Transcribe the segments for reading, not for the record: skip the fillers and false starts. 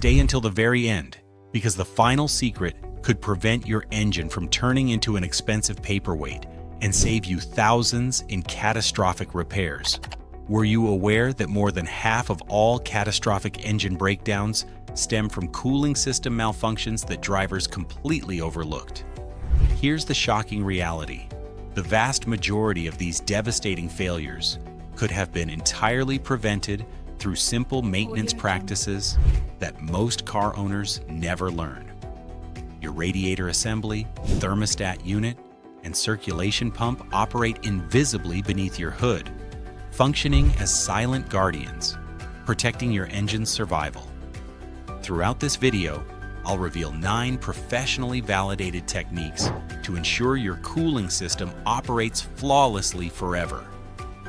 Stay until the very end, because the final secret could prevent your engine from turning into an expensive paperweight and save you thousands in catastrophic repairs. Were you aware that more than half of all catastrophic engine breakdowns stem from cooling system malfunctions that drivers completely overlooked? Here's the shocking reality. The vast majority of these devastating failures could have been entirely prevented through simple maintenance practices that most car owners never learn. Your radiator assembly, thermostat unit, and circulation pump operate invisibly beneath your hood, functioning as silent guardians, protecting your engine's survival. Throughout this video, I'll reveal 9 professionally validated techniques to ensure your cooling system operates flawlessly forever,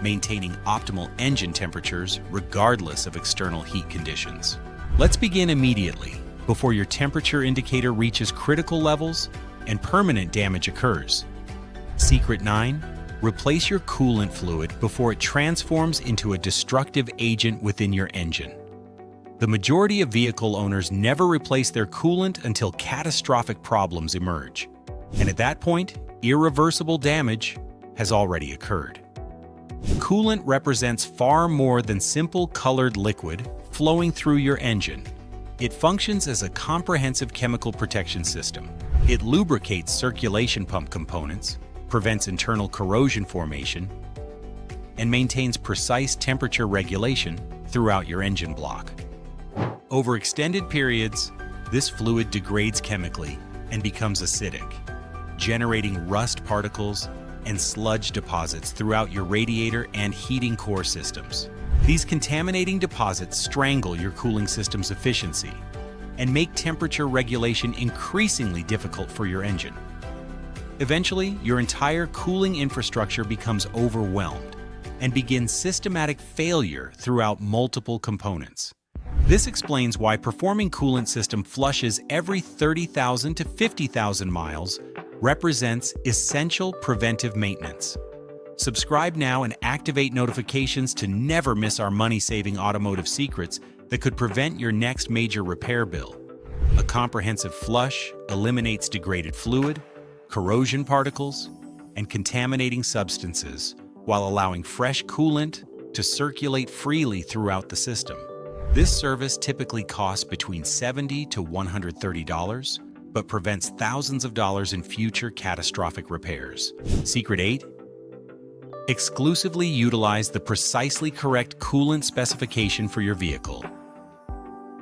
maintaining optimal engine temperatures regardless of external heat conditions. Let's begin immediately, before your temperature indicator reaches critical levels and permanent damage occurs. Secret 9. Replace your coolant fluid before it transforms into a destructive agent within your engine. The majority of vehicle owners never replace their coolant until catastrophic problems emerge. And at that point, irreversible damage has already occurred. Coolant represents far more than simple colored liquid flowing through your engine. It functions as a comprehensive chemical protection system. It lubricates circulation pump components, prevents internal corrosion formation, and maintains precise temperature regulation throughout your engine block. Over extended periods, this fluid degrades chemically and becomes acidic, generating rust particles and sludge deposits throughout your radiator and heating core systems. These contaminating deposits strangle your cooling system's efficiency and make temperature regulation increasingly difficult for your engine. Eventually, your entire cooling infrastructure becomes overwhelmed and begins systematic failure throughout multiple components. This explains why performing coolant system flushes every 30,000 to 50,000 miles represents essential preventive maintenance. Subscribe now and activate notifications to never miss our money-saving automotive secrets that could prevent your next major repair bill. A comprehensive flush eliminates degraded fluid, corrosion particles, and contaminating substances while allowing fresh coolant to circulate freely throughout the system. This service typically costs between $70 to $130, but prevents thousands of dollars in future catastrophic repairs. Secret 8. Exclusively utilize the precisely correct coolant specification for your vehicle.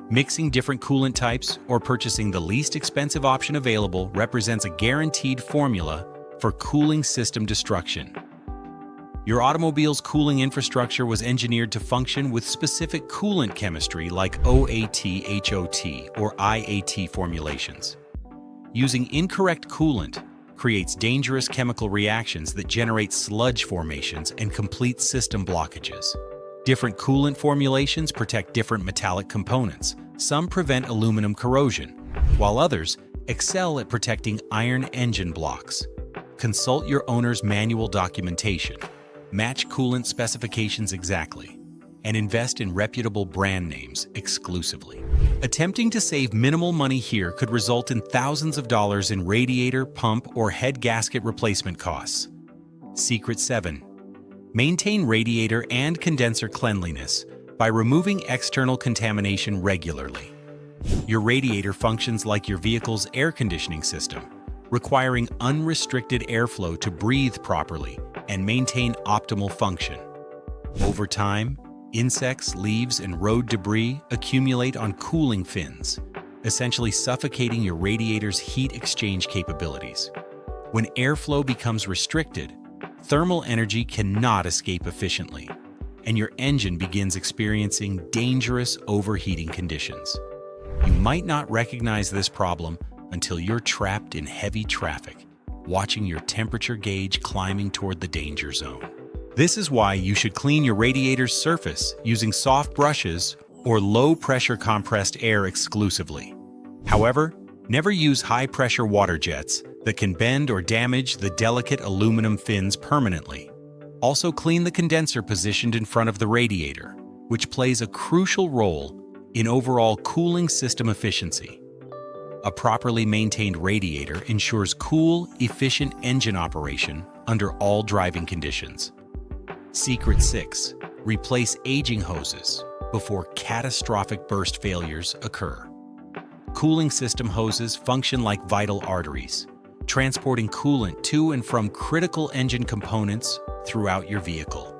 Mixing different coolant types or purchasing the least expensive option available represents a guaranteed formula for cooling system destruction. Your automobile's cooling infrastructure was engineered to function with specific coolant chemistry like OAT-HOT or IAT formulations. Using incorrect coolant creates dangerous chemical reactions that generate sludge formations and complete system blockages. Different coolant formulations protect different metallic components. Some prevent aluminum corrosion, while others excel at protecting iron engine blocks. Consult your owner's manual documentation. Match coolant specifications exactly, and invest in reputable brand names exclusively. Attempting to save minimal money here could result in thousands of dollars in radiator, pump, or head gasket replacement costs. Secret 7. Maintain radiator and condenser cleanliness by removing external contamination regularly. Your radiator functions like your vehicle's air conditioning system, requiring unrestricted airflow to breathe properly and maintain optimal function. Over time, insects, leaves, and road debris accumulate on cooling fins, essentially suffocating your radiator's heat exchange capabilities. When airflow becomes restricted, thermal energy cannot escape efficiently, and your engine begins experiencing dangerous overheating conditions. You might not recognize this problem until you're trapped in heavy traffic, watching your temperature gauge climbing toward the danger zone. This is why you should clean your radiator's surface using soft brushes or low-pressure compressed air exclusively. However, never use high-pressure water jets that can bend or damage the delicate aluminum fins permanently. Also clean the condenser positioned in front of the radiator, which plays a crucial role in overall cooling system efficiency. A properly maintained radiator ensures cool, efficient engine operation under all driving conditions. Secret 6. Replace aging hoses before catastrophic burst failures occur. Cooling system hoses function like vital arteries, transporting coolant to and from critical engine components throughout your vehicle.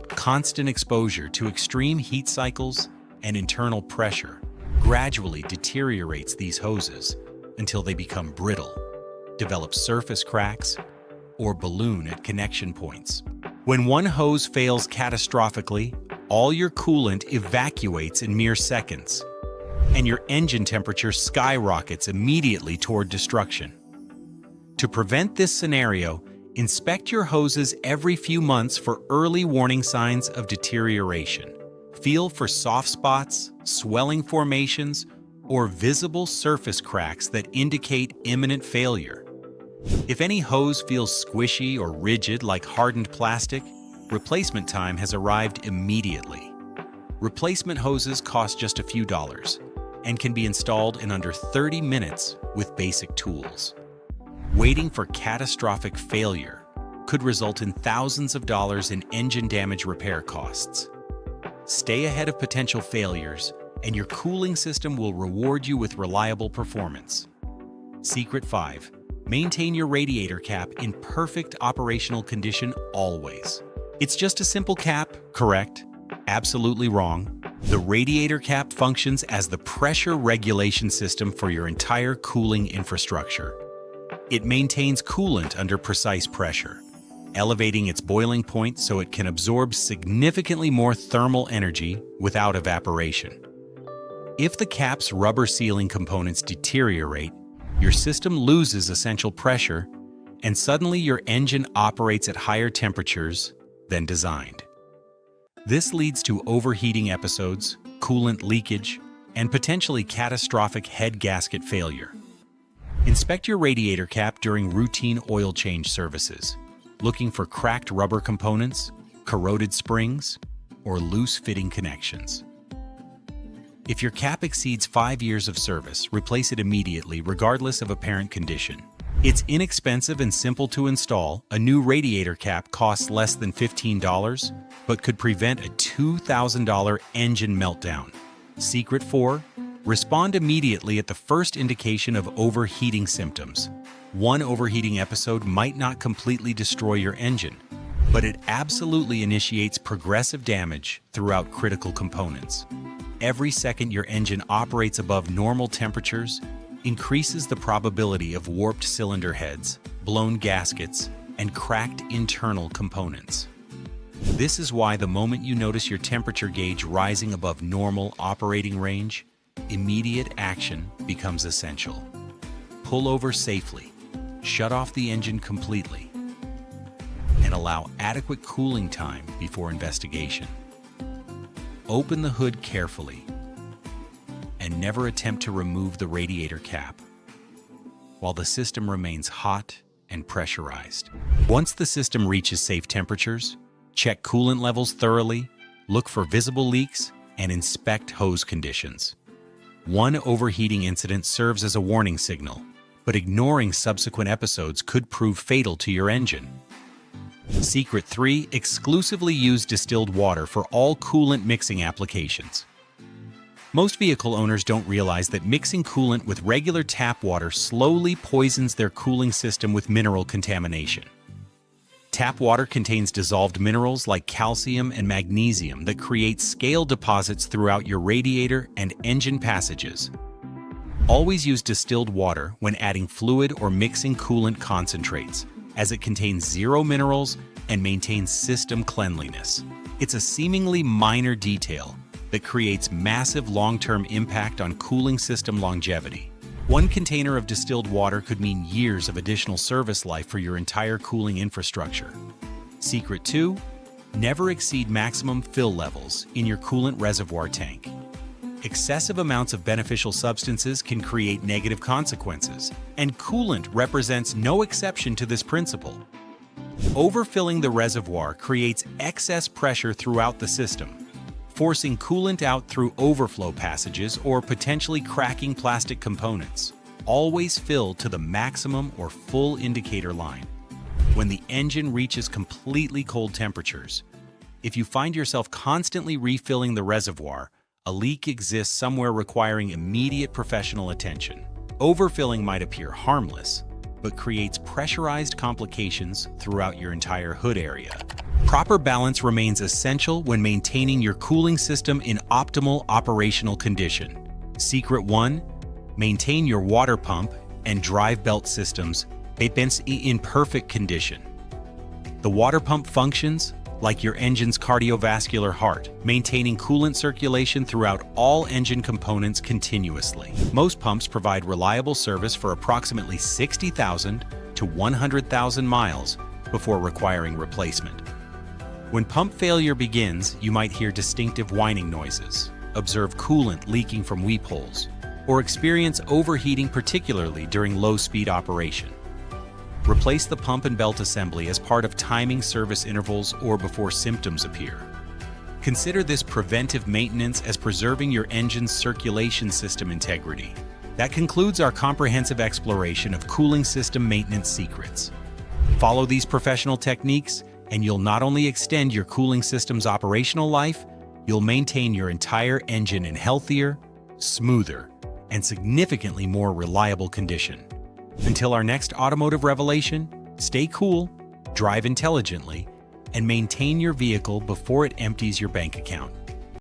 Constant exposure to extreme heat cycles and internal pressure gradually deteriorates these hoses until they become brittle, develop surface cracks, or balloon at connection points. When one hose fails catastrophically, all your coolant evacuates in mere seconds, and your engine temperature skyrockets immediately toward destruction. To prevent this scenario, inspect your hoses every few months for early warning signs of deterioration. Feel for soft spots, swelling formations, or visible surface cracks that indicate imminent failure. If any hose feels squishy or rigid like hardened plastic, replacement time has arrived immediately. Replacement hoses cost just a few dollars and can be installed in under 30 minutes with basic tools. Waiting for catastrophic failure could result in thousands of dollars in engine damage repair costs. Stay ahead of potential failures, and your cooling system will reward you with reliable performance. Secret 5. Maintain your radiator cap in perfect operational condition always. It's just a simple cap, correct? Absolutely wrong. The radiator cap functions as the pressure regulation system for your entire cooling infrastructure. It maintains coolant under precise pressure, elevating its boiling point so it can absorb significantly more thermal energy without evaporation. If the cap's rubber sealing components deteriorate, your system loses essential pressure, and suddenly your engine operates at higher temperatures than designed. This leads to overheating episodes, coolant leakage, and potentially catastrophic head gasket failure. Inspect your radiator cap during routine oil change services, looking for cracked rubber components, corroded springs, or loose fitting connections. If your cap exceeds 5 years of service, replace it immediately regardless of apparent condition. It's inexpensive and simple to install. A new radiator cap costs less than $15, but could prevent a $2,000 engine meltdown. Secret 4. Respond immediately at the first indication of overheating symptoms. One overheating episode might not completely destroy your engine, but it absolutely initiates progressive damage throughout critical components. Every second your engine operates above normal temperatures increases the probability of warped cylinder heads, blown gaskets, and cracked internal components. This is why the moment you notice your temperature gauge rising above normal operating range, immediate action becomes essential. Pull over safely, shut off the engine completely, and allow adequate cooling time before investigation. Open the hood carefully and never attempt to remove the radiator cap while the system remains hot and pressurized. Once the system reaches safe temperatures, check coolant levels thoroughly, look for visible leaks, and inspect hose conditions. One overheating incident serves as a warning signal, but ignoring subsequent episodes could prove fatal to your engine. Secret 3. Exclusively use distilled water for all coolant mixing applications. Most vehicle owners don't realize that mixing coolant with regular tap water slowly poisons their cooling system with mineral contamination. Tap water contains dissolved minerals like calcium and magnesium that create scale deposits throughout your radiator and engine passages. Always use distilled water when adding fluid or mixing coolant concentrates, as it contains zero minerals and maintains system cleanliness. It's a seemingly minor detail that creates massive long-term impact on cooling system longevity. One container of distilled water could mean years of additional service life for your entire cooling infrastructure. Secret 2. Never exceed maximum fill levels in your coolant reservoir tank. Excessive amounts of beneficial substances can create negative consequences, and coolant represents no exception to this principle. Overfilling the reservoir creates excess pressure throughout the system, forcing coolant out through overflow passages or potentially cracking plastic components. Always fill to the maximum or full indicator line. When the engine reaches completely cold temperatures, if you find yourself constantly refilling the reservoir, a leak exists somewhere requiring immediate professional attention. Overfilling might appear harmless, but creates pressurized complications throughout your entire hood area. Proper balance remains essential when maintaining your cooling system in optimal operational condition. Secret 1. Maintain your water pump and drive belt systems in perfect condition. The water pump functions like your engine's cardiovascular heart, maintaining coolant circulation throughout all engine components continuously. Most pumps provide reliable service for approximately 60,000 to 100,000 miles before requiring replacement. When pump failure begins, you might hear distinctive whining noises, observe coolant leaking from weep holes, or experience overheating, particularly during low-speed operation. Replace the pump and belt assembly as part of timing service intervals or before symptoms appear. Consider this preventive maintenance as preserving your engine's circulation system integrity. That concludes our comprehensive exploration of cooling system maintenance secrets. Follow these professional techniques, and you'll not only extend your cooling system's operational life, you'll maintain your entire engine in healthier, smoother, and significantly more reliable condition. Until our next automotive revelation, stay cool, drive intelligently, and maintain your vehicle before it empties your bank account.